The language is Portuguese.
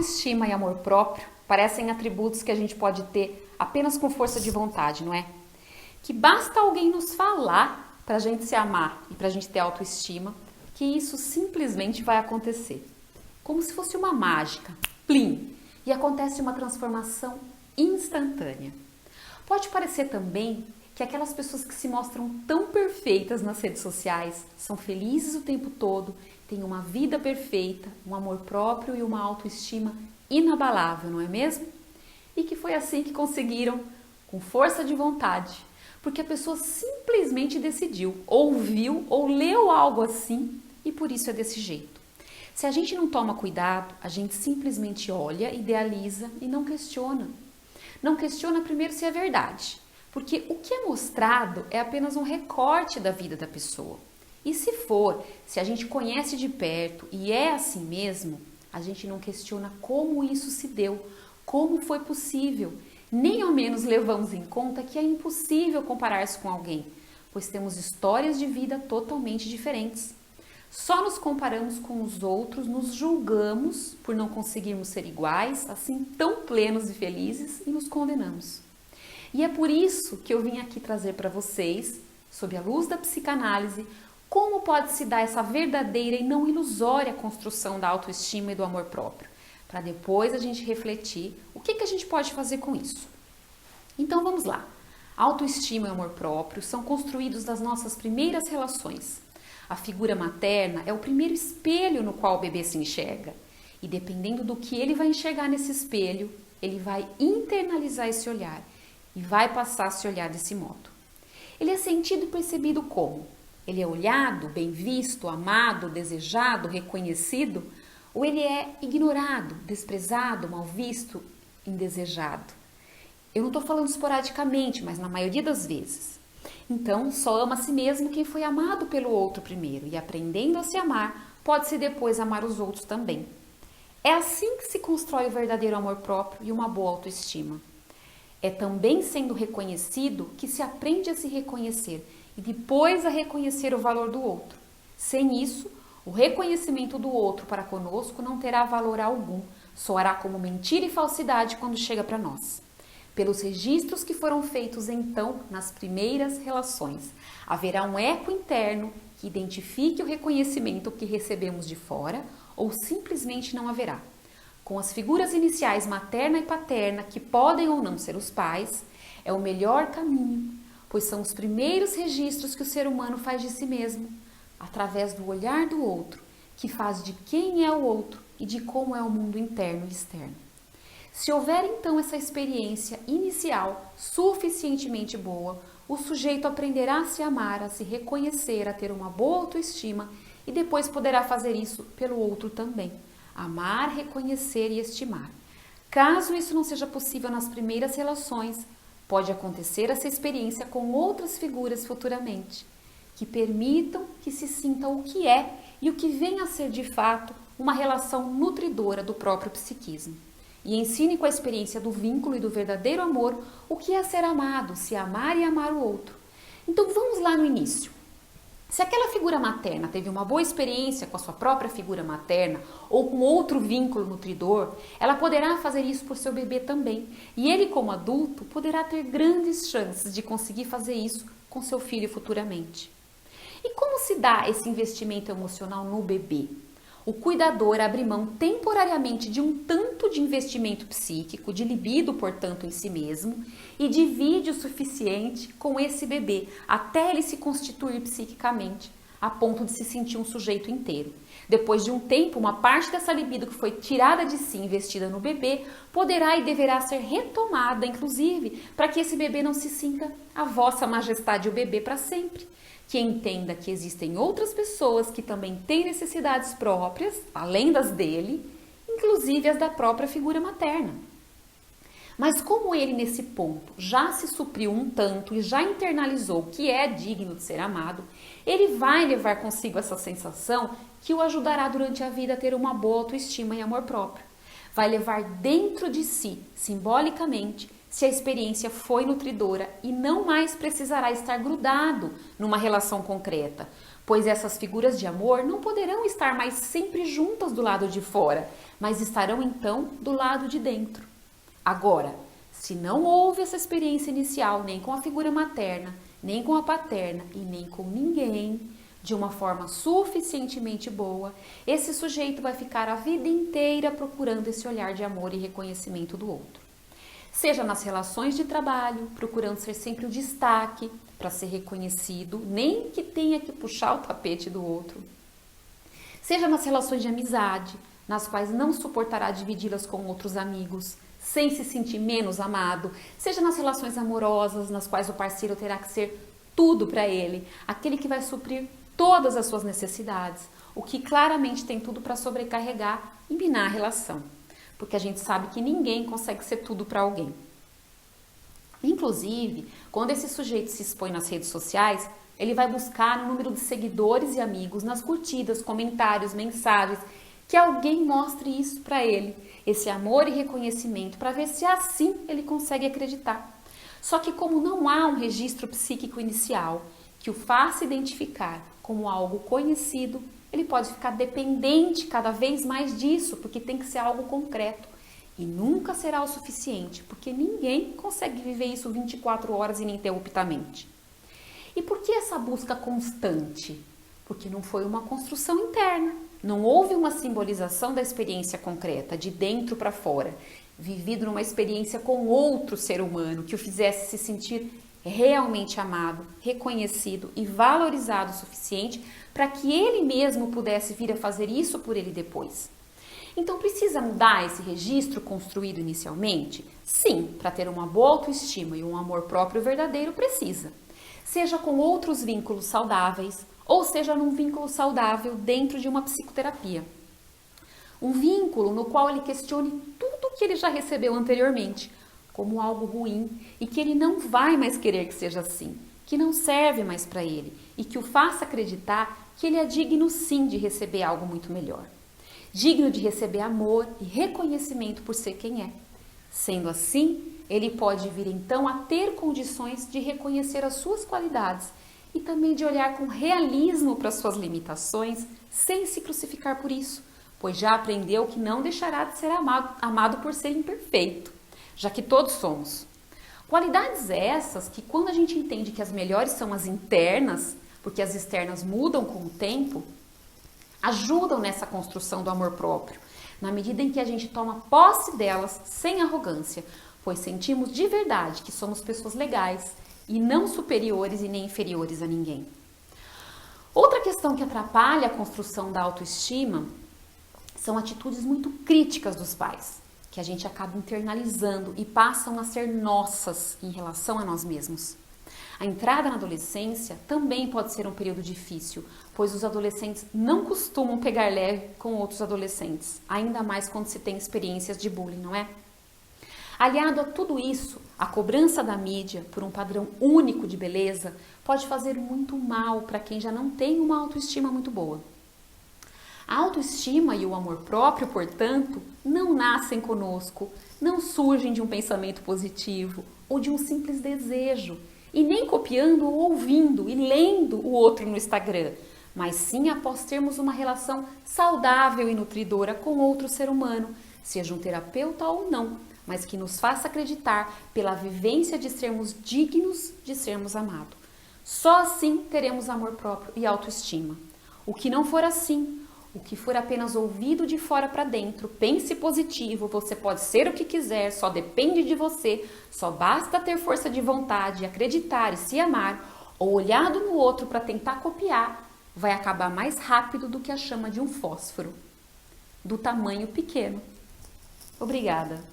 Autoestima e amor próprio parecem atributos que a gente pode ter apenas com força de vontade, não é? Que basta alguém nos falar para a gente se amar e para a gente ter autoestima, que isso simplesmente vai acontecer. Como se fosse uma mágica, plim, e acontece uma transformação instantânea. Pode parecer também que aquelas pessoas que se mostram tão perfeitas nas redes sociais são felizes o tempo todo, têm uma vida perfeita, um amor próprio e uma autoestima inabalável, não é mesmo? E que foi assim que conseguiram, com força de vontade, porque a pessoa simplesmente decidiu, ouviu ou leu algo assim e por isso é desse jeito. Se a gente não toma cuidado, a gente simplesmente olha, idealiza e não questiona. Não questiona primeiro se é verdade, porque o que é mostrado é apenas um recorte da vida da pessoa. E se for, se a gente conhece de perto e é assim mesmo, a gente não questiona como isso se deu, como foi possível. Nem ao menos levamos em conta que é impossível comparar-se com alguém, pois temos histórias de vida totalmente diferentes. Só nos comparamos com os outros, nos julgamos por não conseguirmos ser iguais, assim tão plenos e felizes, e nos condenamos. E é por isso que eu vim aqui trazer para vocês, sob a luz da psicanálise, como pode se dar essa verdadeira e não ilusória construção da autoestima e do amor próprio, para depois a gente refletir o que a gente pode fazer com isso. Então vamos lá. Autoestima e amor próprio são construídos das nossas primeiras relações. A figura materna é o primeiro espelho no qual o bebê se enxerga. E dependendo do que ele vai enxergar nesse espelho, ele vai internalizar esse olhar e vai passar a se olhar desse modo. Ele é sentido e percebido como? Ele é olhado, bem visto, amado, desejado, reconhecido? Ou ele é ignorado, desprezado, mal visto, indesejado? Eu não estou falando esporadicamente, mas na maioria das vezes. Então, só ama a si mesmo quem foi amado pelo outro primeiro, e aprendendo a se amar, pode-se depois amar os outros também. É assim que se constrói o verdadeiro amor próprio e uma boa autoestima. É também sendo reconhecido que se aprende a se reconhecer e depois a reconhecer o valor do outro. Sem isso, o reconhecimento do outro para conosco não terá valor algum, soará como mentira e falsidade quando chega para nós. Pelos registros que foram feitos então nas primeiras relações, haverá um eco interno que identifique o reconhecimento que recebemos de fora ou simplesmente não haverá. Com as figuras iniciais materna e paterna, que podem ou não ser os pais, é o melhor caminho, pois são os primeiros registros que o ser humano faz de si mesmo, através do olhar do outro, que faz de quem é o outro e de como é o mundo interno e externo. Se houver então essa experiência inicial suficientemente boa, o sujeito aprenderá a se amar, a se reconhecer, a ter uma boa autoestima e depois poderá fazer isso pelo outro também. Amar, reconhecer e estimar. Caso isso não seja possível nas primeiras relações, pode acontecer essa experiência com outras figuras futuramente, que permitam que se sinta o que é e o que vem a ser de fato uma relação nutridora do próprio psiquismo. E ensine com a experiência do vínculo e do verdadeiro amor o que é ser amado, se amar e amar o outro. Então vamos lá no início. Se aquela figura materna teve uma boa experiência com a sua própria figura materna ou com outro vínculo nutridor, ela poderá fazer isso por seu bebê também. E ele, como adulto, poderá ter grandes chances de conseguir fazer isso com seu filho futuramente. E como se dá esse investimento emocional no bebê? O cuidador abre mão temporariamente de um tanto de investimento psíquico, de libido, portanto, em si mesmo, e divide o suficiente com esse bebê, até ele se constituir psiquicamente, a ponto de se sentir um sujeito inteiro. Depois de um tempo, uma parte dessa libido que foi tirada de si e investida no bebê, poderá e deverá ser retomada, inclusive, para que esse bebê não se sinta a vossa majestade o bebê para sempre. Que entenda que existem outras pessoas que também têm necessidades próprias, além das dele, inclusive as da própria figura materna. Mas como ele, nesse ponto, já se supriu um tanto e já internalizou que é digno de ser amado, ele vai levar consigo essa sensação que o ajudará durante a vida a ter uma boa autoestima e amor próprio. Vai levar dentro de si, simbolicamente, se a experiência foi nutridora e não mais precisará estar grudado numa relação concreta, pois essas figuras de amor não poderão estar mais sempre juntas do lado de fora, mas estarão então do lado de dentro. Agora, se não houve essa experiência inicial nem com a figura materna, nem com a paterna e nem com ninguém, de uma forma suficientemente boa, esse sujeito vai ficar a vida inteira procurando esse olhar de amor e reconhecimento do outro. Seja nas relações de trabalho, procurando ser sempre o destaque para ser reconhecido, nem que tenha que puxar o tapete do outro. Seja nas relações de amizade, nas quais não suportará dividi-las com outros amigos, sem se sentir menos amado. Seja nas relações amorosas, nas quais o parceiro terá que ser tudo para ele, aquele que vai suprir todas as suas necessidades, o que claramente tem tudo para sobrecarregar e minar a relação, porque a gente sabe que ninguém consegue ser tudo para alguém. Inclusive, quando esse sujeito se expõe nas redes sociais, ele vai buscar no número de seguidores e amigos, nas curtidas, comentários, mensagens, que alguém mostre isso para ele, esse amor e reconhecimento, para ver se assim ele consegue acreditar. Só que como não há um registro psíquico inicial que o faça identificar como algo conhecido, ele pode ficar dependente cada vez mais disso, porque tem que ser algo concreto. E nunca será o suficiente, porque ninguém consegue viver isso 24 horas ininterruptamente. E por que essa busca constante? Porque não foi uma construção interna, não houve uma simbolização da experiência concreta, de dentro para fora, vivido numa experiência com outro ser humano que o fizesse se sentir realmente amado, reconhecido e valorizado o suficiente para que ele mesmo pudesse vir a fazer isso por ele depois. Então precisa mudar esse registro construído inicialmente? Sim, para ter uma boa autoestima e um amor próprio verdadeiro precisa. Seja com outros vínculos saudáveis ou seja num vínculo saudável dentro de uma psicoterapia. Um vínculo no qual ele questione tudo o que ele já recebeu anteriormente como algo ruim e que ele não vai mais querer que seja assim, que não serve mais para ele e que o faça acreditar que ele é digno sim de receber algo muito melhor. Digno de receber amor e reconhecimento por ser quem é. Sendo assim, ele pode vir então a ter condições de reconhecer as suas qualidades e também de olhar com realismo para as suas limitações sem se crucificar por isso, pois já aprendeu que não deixará de ser amado por ser imperfeito, já que todos somos. Qualidades essas que quando a gente entende que as melhores são as internas, porque as externas mudam com o tempo, ajudam nessa construção do amor próprio, na medida em que a gente toma posse delas sem arrogância, pois sentimos de verdade que somos pessoas legais e não superiores e nem inferiores a ninguém. Outra questão que atrapalha a construção da autoestima são atitudes muito críticas dos pais, que a gente acaba internalizando e passam a ser nossas em relação a nós mesmos. A entrada na adolescência também pode ser um período difícil, pois os adolescentes não costumam pegar leve com outros adolescentes, ainda mais quando se tem experiências de bullying, não é? Aliado a tudo isso, a cobrança da mídia por um padrão único de beleza pode fazer muito mal para quem já não tem uma autoestima muito boa. A autoestima e o amor próprio, portanto, não nascem conosco, não surgem de um pensamento positivo ou de um simples desejo, e nem copiando ou ouvindo e lendo o outro no Instagram, mas sim após termos uma relação saudável e nutridora com outro ser humano, seja um terapeuta ou não, mas que nos faça acreditar pela vivência de sermos dignos de sermos amados. Só assim teremos amor próprio e autoestima. O que não for assim, o que for apenas ouvido de fora para dentro, pense positivo, você pode ser o que quiser, só depende de você, só basta ter força de vontade, acreditar e se amar, ou olhado no outro para tentar copiar, vai acabar mais rápido do que a chama de um fósforo, do tamanho pequeno. Obrigada.